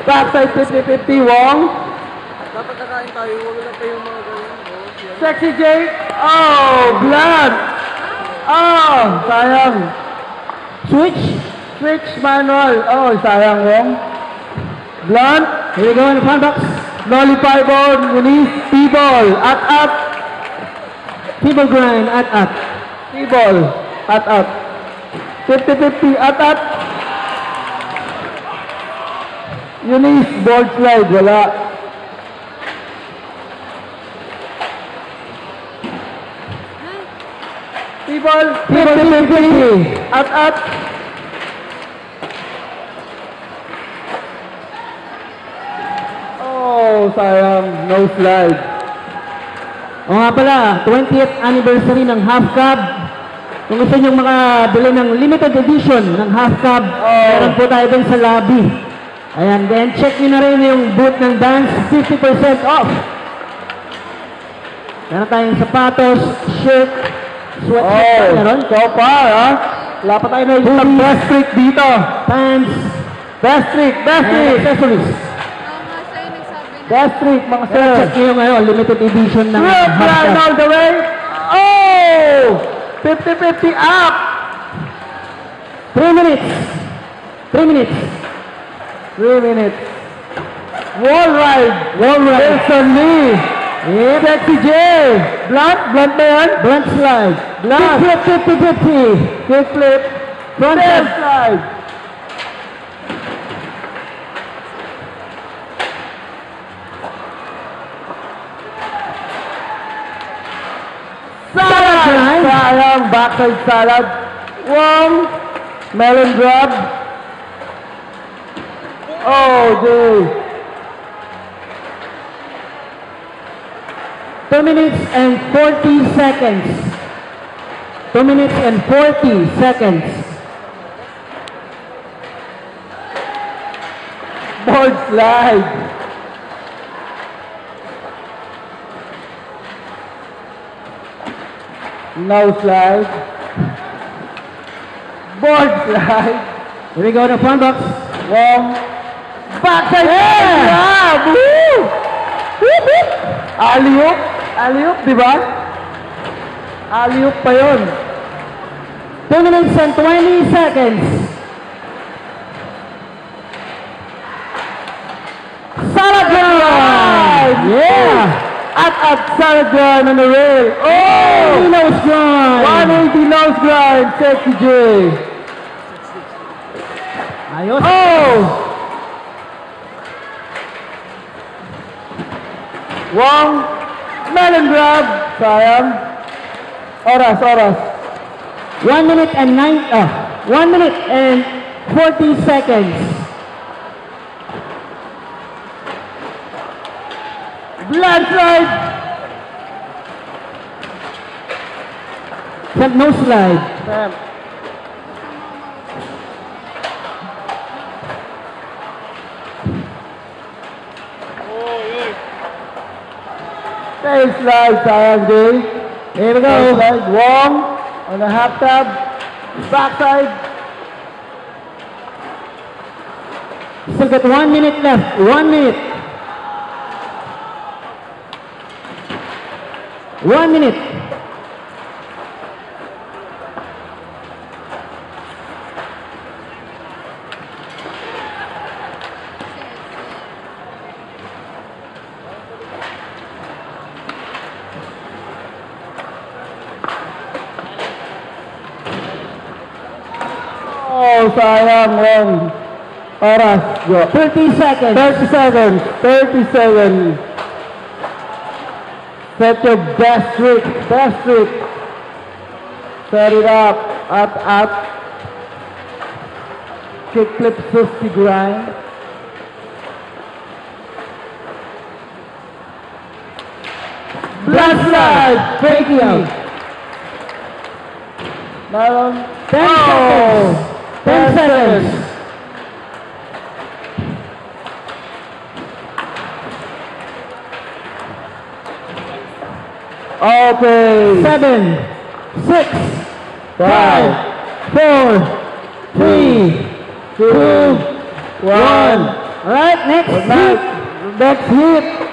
Backside 50-50, Wong. Dapat kakain tayo, huwag lang kayong mga ganyan. Sexy Jake. Oh, blood. Oh, sayang. Switch manual. Oh, sayang, Wong. Blood. Here we go in the front box. Lollipop ball, release, T-ball, at. T-ball grind, at. T-ball, at. 50-50, at. Eunice, board slide, wala. T-ball, 50-50, at. Oh, sayang, no slide. O nga pala, 20th anniversary ng Half Cab. Kung gusto nyo makabili ng limited edition ng Half Cab, meron po tayo dun sa lobby. Ayan, then check nyo na rin yung booth ng dance, 50% off. Meron tayong sapatos, shirt, sweatshirt, meron. So far, ha? Wala pa tayo na yung best trick dito. Pants, Best trick. and accessories. Best trick, mga sir. Pero check nyo yung limited edition ng Rope Half line Cab. all the way. Oh! 50-50 up. 3 minutes. 3 minutes. 3 minutes. Wall ride. Wilson Lee. Yep. Sexy J. Blunt ba yan? Blunt slide. Blunt. Kick flip, 50-50. Kick flip. Front Tail side. slide. Salad grind. Sayang, backside salad. One. Melon grab. Oh, dude. 2 minutes and 40 seconds. 2 minutes and 40 seconds. Board slide. No slide. Board slide. Here we go, the front box. One. Backside grab. Woo! Woo-hoo! Alley-oop. Alley-oop, di ba? Alley-oop pa yun. 2 minutes and 20 seconds. Salad grind! Yeah! At salad grind on the rail. Oh! Nose grind! 180 nose grind, Sexy J. Ayos. Oh! Wong, melon grab. Sayang. Oras. 1 minute and 1 minute and 40 seconds. Blood slide. Front nose slide. Sam. Tail slide, sayang J. Here we Tail go. slide. Wong on the half tab. Backside. Still got 1 minute left. 1 minute. 1 minute. Oh, sayang, Wong. Oras. Go. 30 seconds. 30 seconds. 30 seconds. Set your best trick. Best trick. Set it up. At. Kick flip 50 grind. Blood slide. Fake out. Melon. 10 seconds. 10 seconds. Okay. 7, 6, 5, 4, 3, 2, 1. Alright, next Good hit. night. Next hit.